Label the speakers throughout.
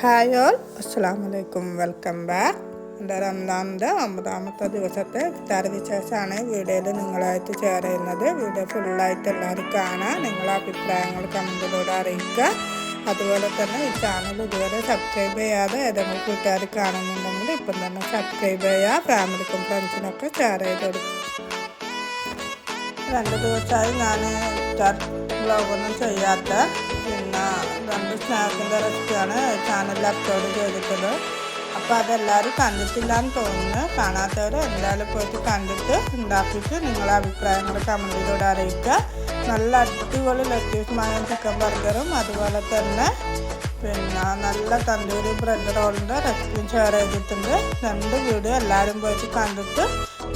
Speaker 1: Hi all, അസ്സലാമു അലൈക്കും. Welcome back. എൻ്റെ റംദാനിൻ്റെ 9ാമത്തെ ദിവസത്തെ ഇഫ്താർ വിശേഷമാണ് വീഡിയോയിൽ നിങ്ങളായിട്ട് ഷെയർ ചെയ്യുന്നത്. വീഡിയോ ഫുള്ളായിട്ട് എല്ലാവരും കാണാം. നിങ്ങളുടെ അഭിപ്രായങ്ങൾ കമൻറ്റിലൂടെ അറിയിക്കുക. അതുപോലെ തന്നെ ഈ ചാനൽ ഇതുവരെ സബ്സ്ക്രൈബ് ചെയ്യാതെ ഏതെങ്കിലും കൂട്ടുകാർ കാണുന്നുണ്ടെങ്കിൽ ഇപ്പം തന്നെ സബ്സ്ക്രൈബ് ചെയ്യുക. ഫാമിലിക്കും ഫ്രണ്ട്സിനൊക്കെ ഷെയർ ചെയ്ത് കൊടുക്കും. 2 ദിവസമായി ഞാൻ ഇഫ്താർ വ്ളോഗൊന്നും ചെയ്യാത്ത പിന്നെ 2 സ്നാക്കിൻ്റെ റെസിപ്പിയാണ് ചാനലിൽ അപ്ലോഡ് ചെയ്തിട്ടത്. അപ്പോൾ അതെല്ലാവരും കണ്ടിട്ടില്ലാന്ന് തോന്നുന്നു. കാണാത്തവർ എന്തായാലും പോയിട്ട് കണ്ടിട്ട് ഉണ്ടാക്കിയിട്ട് നിങ്ങളുടെ അഭിപ്രായങ്ങൾ കമൻറ്റിലൂടെ അറിയിക്കുക. നല്ല അടിപൊളി ലത്തീഫുമായ ചിക്കൻ ബർഗറും അതുപോലെ തന്നെ പിന്നെ നല്ല തന്തൂരി ബ്രെഡ് റോളിൻ്റെ റെസിപ്പിയും ഷെയർ ചെയ്തിട്ടുണ്ട്. 2 വീഡിയോ എല്ലാവരും പോയിട്ട് കണ്ടിട്ട്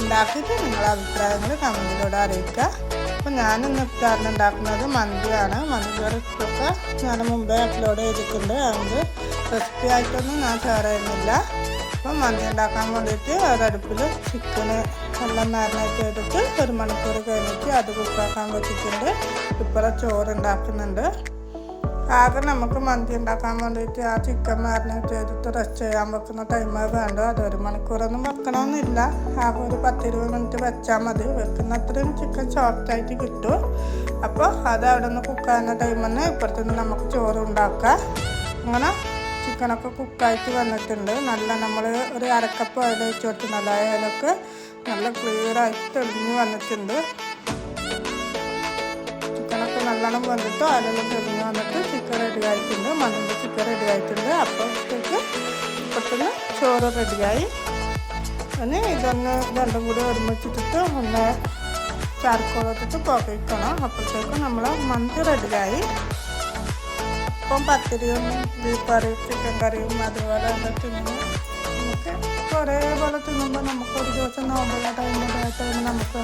Speaker 1: ഉണ്ടാക്കിയിട്ട് നിങ്ങളുടെ അഭിപ്രായങ്ങൾ കമൻറ്റിലൂടെ അറിയിക്കുക. അപ്പോൾ ഞാനിന്ന് ഇഫ്താറിന് ഉണ്ടാക്കുന്നത് മന്തിയാണ്. മന്തി റെസിപ്പിയൊക്കെ ഞാൻ മുമ്പേ അപ്ലോഡ് ചെയ്തിട്ടുണ്ട്. അതുകൊണ്ട് റെസിപ്പി ആയിട്ടൊന്നും ഞാൻ ഷെയർ ചെയ്യുന്നില്ല. അപ്പോൾ മന്തി ഉണ്ടാക്കാൻ വേണ്ടിയിട്ട് ഒരടുപ്പിൽ ചിക്കന് എല്ലാം മാരിനേറ്റ് ചെയ്തിട്ട് 1 മണിക്കൂർ കഴിഞ്ഞിട്ട് അത് കുക്കാക്കാൻ വെച്ചിട്ടുണ്ട്. ഇപ്പോൾ ചോറ് ഉണ്ടാക്കുന്നുണ്ട്. ആദ്യം നമുക്ക് മന്തി ഉണ്ടാക്കാൻ വേണ്ടിയിട്ട് ആ ചിക്കൻ മാരിനേറ്റ് ചെയ്തിട്ട് റെസ്റ്റ് ചെയ്യാൻ വെക്കുന്ന ടൈമേ വേണ്ട. അത് 1 മണിക്കൂറൊന്നും വെക്കണമെന്നില്ല. ആകെ ഒരു 10-20 മിനിറ്റ് വെച്ചാൽ മതി. വെക്കുന്ന അത്രയും ചിക്കൻ സോഫ്റ്റായിട്ട് കിട്ടും. അപ്പോൾ അത് അവിടെ നിന്ന് കുക്കാകുന്ന ടൈമിൽ തന്നെ ഇപ്പുറത്തുനിന്ന് നമുക്ക് ചോറ് ഉണ്ടാക്കാം. അങ്ങനെ ചിക്കനൊക്കെ കുക്കായിട്ട് വന്നിട്ടുണ്ട്. നല്ല നമ്മൾ ഒരു അരക്കപ്പ് ഓയിൽ വെച്ച് കൊടുത്ത് നല്ല ഓയിലൊക്കെ നല്ല ക്ലിയറായിട്ട് തെളിഞ്ഞ് വന്നിട്ടുണ്ട്. ചിക്കനൊക്കെ നല്ലോണം വന്നിട്ട് അതിലെല്ലാം തെളിഞ്ഞ് വന്നിട്ട് ചിക്കൻ റെഡി ആയിട്ടുണ്ട്. മന്തിൻ്റെ ചിക്കൻ റെഡി ആയിട്ടുണ്ട്. അപ്പോഴത്തേക്ക് ഇപ്പോഴത്തേന് ചോറ് റെഡിയായി. പിന്നെ ഇതൊന്ന് രണ്ടും കൂടി ഒരുമിച്ചിട്ടിട്ട് ഒന്ന് ചാർക്കോളിട്ടിട്ട് പുകയ്ക്കണം. അപ്പോഴത്തേക്കും നമ്മൾ മന്തി റെഡിയായി. അപ്പം പത്തിരിയും ബീഫ് കറിയും ചിക്കൻ കറിയും അതുപോലെ തിന്നുമ്പോൾ നമുക്ക് ഒരേപോലെ തിന്നുമ്പോൾ നമുക്കൊരു ദിവസം നോമ്പുള്ള ടൈമിലായിട്ട് നമുക്ക്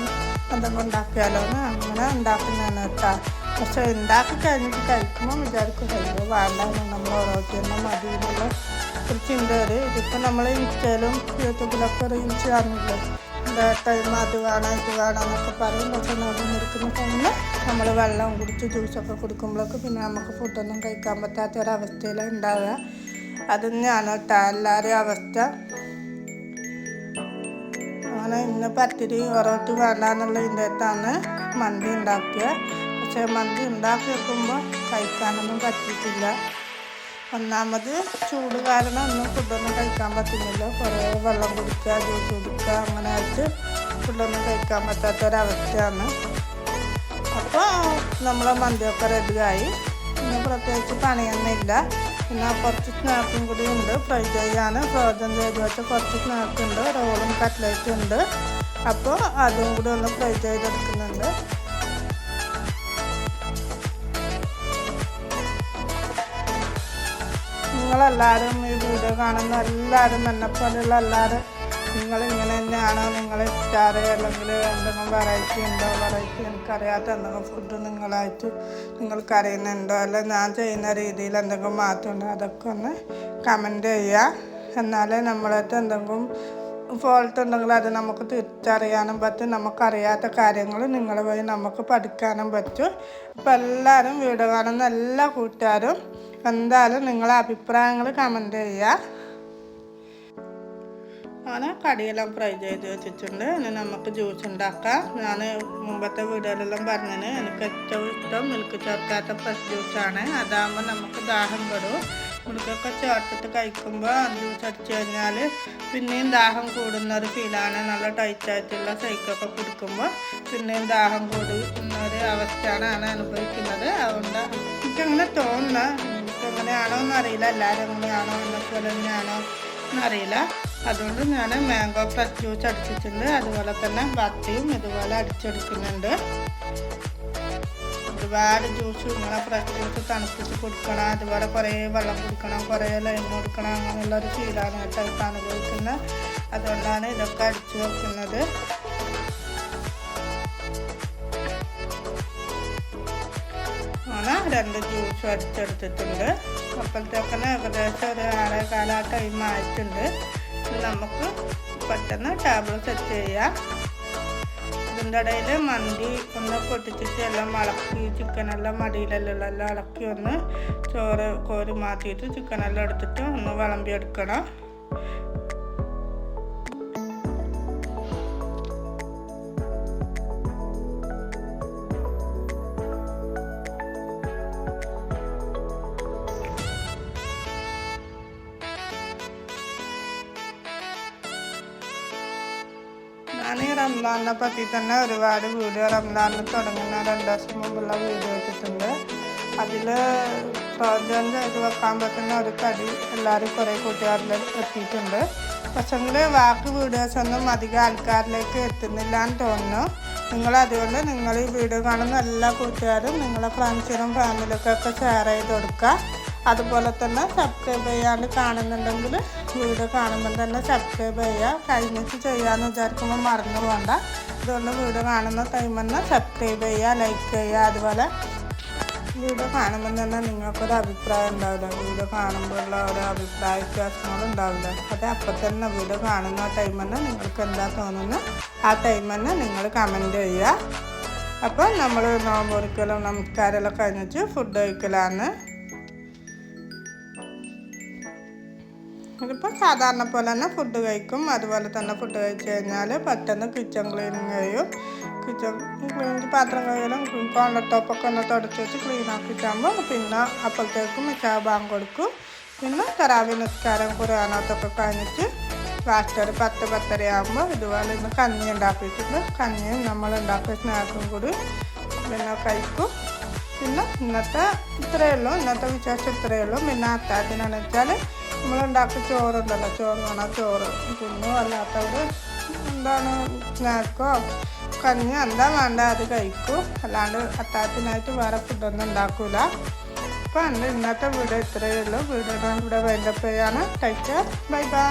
Speaker 1: എന്തെങ്കിലും ഉണ്ടാക്കിയാലോ എന്ന് അങ്ങനെ ഉണ്ടാക്കുന്നതാണ് കേട്ടോ. പക്ഷെ ഉണ്ടാക്കി കഴിഞ്ഞിട്ട് കഴിക്കുമ്പോൾ വിചാരിക്കും കഴിയുമ്പോൾ വേണ്ടാന്ന് നമ്മൾ ഓരോരുത്തരും മതി എന്നുള്ള ഒരു ചിന്ത വരും. ഇതിപ്പോൾ നമ്മൾ ഇൻസ്റ്റയിലും യൂട്യൂബിലൊക്കെ റീൽസ് കാണുന്നില്ലേ, ടൈം അത് വേണം ഇത് വേണം എന്നൊക്കെ പറയും. പക്ഷെ നോമ്പ് നിൽക്കുന്ന ടൈമിൽ നമ്മൾ വെള്ളം കുടിച്ച് ജ്യൂസൊക്കെ കുടിക്കുമ്പോഴൊക്കെ പിന്നെ നമുക്ക് ഫുഡൊന്നും കഴിക്കാൻ പറ്റാത്ത ഒരവസ്ഥയിലാണ് ഉണ്ടാവുക. അത് തന്നെയാണ് കേട്ടോ എല്ലാവരുടെയും അവസ്ഥ. അങ്ങനെ ഇന്ന് പത്തിരി ഒറോട്ടി വേണ്ടാന്നുള്ള ഇതിൻ്റെത്താണ് മന്തി ഉണ്ടാക്കിയത്. പക്ഷേ മന്തി ഉണ്ടാക്കി വെക്കുമ്പോൾ കഴിക്കാനൊന്നും പറ്റിയിട്ടില്ല. ഒന്നാമത് ചൂട് കാരണം ഒന്നും ഫുഡൊന്നും കഴിക്കാൻ പറ്റുന്നില്ല. കുറേ വെള്ളം കുടിക്കുക ജ്യൂസ് കുടിക്കുക അങ്ങനെ ആയിട്ട് ഫുഡൊന്നും കഴിക്കാൻ പറ്റാത്തൊരവസ്ഥയാണ്. അപ്പോൾ നമ്മളെ മന്തിയൊക്കെ റെഡിയായി. പിന്നെ പ്രത്യേകിച്ച് പണിയൊന്നുമില്ല. പിന്നെ കുറച്ച് സ്നാക്കും കൂടി ഉണ്ട് ഫ്രൈ ചെയ്യാൻ. ഫ്രോസൺ ചെയ്ത് വെച്ച കുറച്ച് സ്നാക്കുണ്ട്, റോളും കട്ട്ലറ്റും ഉണ്ട്. അപ്പോൾ അതും കൂടി ഒന്ന് ഫ്രൈ ചെയ്തെടുക്കുന്നുണ്ട്. നിങ്ങളെല്ലാവരും ഈ വീഡിയോ കാണുന്ന എല്ലാവരും എന്നെപ്പോലെയുള്ള എല്ലാവരും നിങ്ങളിങ്ങനെ തന്നെയാണോ? നിങ്ങൾ ഇഫ്താർ അല്ലെങ്കിൽ എന്തെങ്കിലും വെറൈറ്റി ഉണ്ടോ? വെറൈറ്റി എനിക്കറിയാത്ത എന്തെങ്കിലും ഫുഡ് നിങ്ങൾക്ക് അറിയുന്നുണ്ടോ? അല്ല ഞാൻ ചെയ്യുന്ന രീതിയിൽ എന്തെങ്കിലും മാറ്റമുണ്ടോ? അതൊക്കെ ഒന്ന് കമൻറ്റ് ചെയ്യുക. എന്നാലേ നമ്മളടുത്ത് എന്തെങ്കിലും ഫോൾട്ട് ഉണ്ടെങ്കിൽ അത് നമുക്ക് തിരിച്ചറിയാനും പറ്റും. നമുക്കറിയാത്ത കാര്യങ്ങൾ നിങ്ങൾ വഴി നമുക്ക് പഠിക്കാനും പറ്റും. അപ്പോൾ എല്ലാവരും വീഡിയോ കാണുന്ന എല്ലാ കൂട്ടുകാരും എന്തായാലും നിങ്ങളെ അഭിപ്രായങ്ങൾ കമൻറ്റ് ചെയ്യുക. അങ്ങനെ കടിയെല്ലാം ഫ്രൈ ചെയ്ത് വെച്ചിട്ടുണ്ട്. ഇനി നമുക്ക് ജ്യൂസ് ഉണ്ടാക്കാം. ഞാൻ മുമ്പത്തെ വീഡിയോയിലെല്ലാം പറഞ്ഞതിന് എനിക്ക് ഏറ്റവും ഇഷ്ടം മിൽക്ക് ചേർക്കാത്ത ഫ്രഷ് ജ്യൂസാണ്. അതാകുമ്പോൾ നമുക്ക് ദാഹം പെടും. മിൽക്കൊക്കെ ചേർത്തിട്ട് കഴിക്കുമ്പോൾ ജ്യൂസ് അടിച്ചു കഴിഞ്ഞാൽ പിന്നെയും ദാഹം കൂടുന്ന ഒരു ഫീലാണ്. നല്ല ടൈറ്റായിട്ടുള്ള ഷേക്കൊക്കെ കുടിക്കുമ്പോൾ പിന്നെയും ദാഹം കൂടുന്ന ഒരു അവസ്ഥയാണ് അനുഭവിക്കുന്നത്. അതുകൊണ്ട് എനിക്കങ്ങനെ തോന്നുന്നത്. എനിക്കെങ്ങനെയാണോ എന്നറിയില്ല, എല്ലാവരും എങ്ങനെയാണോ എന്നെപ്പോലെ തന്നെയാണോ എന്നറിയില്ല. അതുകൊണ്ട് ഞാൻ മാംഗോ ഫ്രഷ് ജ്യൂസ് അടിച്ചിട്ടുണ്ട്. അതുപോലെ തന്നെ ബത്തിയും ഇതുപോലെ അടിച്ചെടുക്കുന്നുണ്ട്. ഒരുപാട് ജ്യൂസ് ഇങ്ങനെ ഫ്രഷ് ജ്യൂസ് തണുപ്പിച്ച് കൊടുക്കണം. അതുപോലെ കുറേ വെള്ളം കുടിക്കണം, കുറേ ലൈം കൊടുക്കണം. അങ്ങനെയുള്ളൊരു ഫീലാണ് കേട്ടോ ഇപ്പം അനുഭവിക്കുന്നത്. അതുകൊണ്ടാണ് ഇതൊക്കെ അടിച്ചു വെക്കുന്നത്. അങ്ങനെ 2 ജ്യൂസ് അടിച്ചെടുത്തിട്ടുണ്ട്. അപ്പോഴത്തേക്കന്നെ ഏകദേശം ഒരു 6:15 ടൈം ആയിട്ടുണ്ട്. നമുക്ക് പെട്ടെന്ന് ടേബിൾ സെറ്റ് ചെയ്യാം. ഇത് അതിൻ്റെ ഇടയിൽ മന്തി ഒന്ന് പൊട്ടിച്ചിട്ട് എല്ലാം ഇളക്കി ചിക്കനെല്ലാം മടിയിലെല്ലാം ഇളക്കി ഒന്ന് ചോറ് കോരി മാറ്റിയിട്ട് ചിക്കനെല്ലാം എടുത്തിട്ട് ഒന്ന് വിളമ്പിയെടുക്കണം. ഞാൻ ഈ റംസാനെ പറ്റി തന്നെ ഒരുപാട് വീഡിയോ റംസാനിൽ തുടങ്ങുന്ന 2 ദിവസം മുമ്പുള്ള വീഡിയോ ഇട്ടിട്ടുണ്ട്. അതിൽ പ്രോജനം ചെയ്ത് വെക്കാൻ പറ്റുന്ന ഒരു കടി എല്ലാവരും കുറേ കൂട്ടുകാരിൽ എത്തിയിട്ടുണ്ട്. പക്ഷെങ്കിൽ ബാക്കി വീഡിയോസൊന്നും അധികം ആൾക്കാരിലേക്ക് എത്തുന്നില്ല എന്ന് തോന്നുന്നു. അതുകൊണ്ട് നിങ്ങൾ ഈ വീഡിയോ കാണുന്ന എല്ലാ കൂട്ടുകാരും നിങ്ങളെ ഫ്രണ്ട്സിനും ഫാമിലിക്കൊക്കെ ഷെയർ ചെയ്ത് കൊടുക്കുക. അതുപോലെ തന്നെ സബ്സ്ക്രൈബ് ചെയ്യാണ്ട് കാണുന്നുണ്ടെങ്കിൽ വീഡിയോ കാണുമ്പോൾ തന്നെ സബ്സ്ക്രൈബ് ചെയ്യുക. കഴിഞ്ഞിട്ട് ചെയ്യാമെന്ന് വിചാരിക്കുമ്പോൾ മറന്നു പോകണ്ട. അതുകൊണ്ട് വീഡിയോ കാണുന്ന ടൈമിൽ തന്നെ സബ്സ്ക്രൈബ് ചെയ്യുക, ലൈക്ക് ചെയ്യുക. അതുപോലെ വീഡിയോ കാണുമ്പോൾ തന്നെ നിങ്ങൾക്കൊരു അഭിപ്രായം ഉണ്ടാവില്ല. വീഡിയോ കാണുമ്പോഴുള്ള ഒരു അഭിപ്രായ വ്യത്യാസങ്ങളുണ്ടാവില്ല. അത് അപ്പം തന്നെ വീഡിയോ കാണുന്ന ടൈമിൽ തന്നെ നിങ്ങൾക്ക് എന്താ തോന്നുന്നത് ആ ടൈമിൽ തന്നെ നിങ്ങൾ കമൻറ്റ് ചെയ്യുക. അപ്പോൾ നമ്മൾ നോമ്പ് മുറിക്കലും നമസ്കാരമെല്ലാം കഴിഞ്ഞിട്ട് ഫുഡ് കഴിക്കലാണ്. ഇതിപ്പോൾ സാധാരണ പോലെ തന്നെ ഫുഡ് കഴിക്കും. അതുപോലെ തന്നെ ഫുഡ് കഴിച്ച് കഴിഞ്ഞാൽ പെട്ടെന്ന് കിച്ചൺ ക്ലീനിങ് കഴിയും. കിച്ചൺ പാത്രം കഴുകലും കോൺലർ ടോപ്പൊക്കെ ഒന്ന് തുടച്ച് വെച്ച് ക്ലീൻ ആക്കിയിട്ടാകുമ്പോൾ പിന്നെ അപ്പോഴത്തേക്കും ഇശാ ബാങ്ക് കൊടുക്കും. പിന്നെ തറാവി നിസ്കാരം ഖുർആനത്തൊക്കെ കഴിഞ്ഞിട്ട് ലാസ്റ്റ് ഒരു 10-10:30 ആകുമ്പോൾ ഇതുപോലെ ഇന്ന് കഞ്ഞി ഉണ്ടാക്കിയിട്ടുണ്ട്. കഞ്ഞിയും നമ്മൾ ഉണ്ടാക്കിയ സ്നാക്കും കൂടി പിന്നെ കഴിക്കും. പിന്നെ ഇന്നത്തെ ഇത്രയേ ഉള്ളൂ. ഇന്നത്തെ വിശേഷം ഇത്രയേ ഉള്ളൂ. പിന്നെ അത്താഴത്തിനാണെന്ന് വെച്ചാൽ നമ്മളുണ്ടാക്കിയ ചോറുണ്ടല്ലോ, ചോറ് വേണം. ചോറ് തിന്നു അല്ലാത്തവർ എന്താണ് സ്നാക്കോ കഞ്ഞി എന്താ വേണ്ട അത് കഴിക്കും. അല്ലാണ്ട് അത്താഴത്തിനായിട്ട് വേറെ ഫുഡൊന്നും ഉണ്ടാക്കില്ല. അപ്പോൾ ഇന്നത്തെ വീഡിയോ ഇത്രയേ ഉള്ളൂ. വീഡിയോ ഇവിടെ വൈൻഡപ്പ് ചെയ്യാണ്. Take care. Bye bye.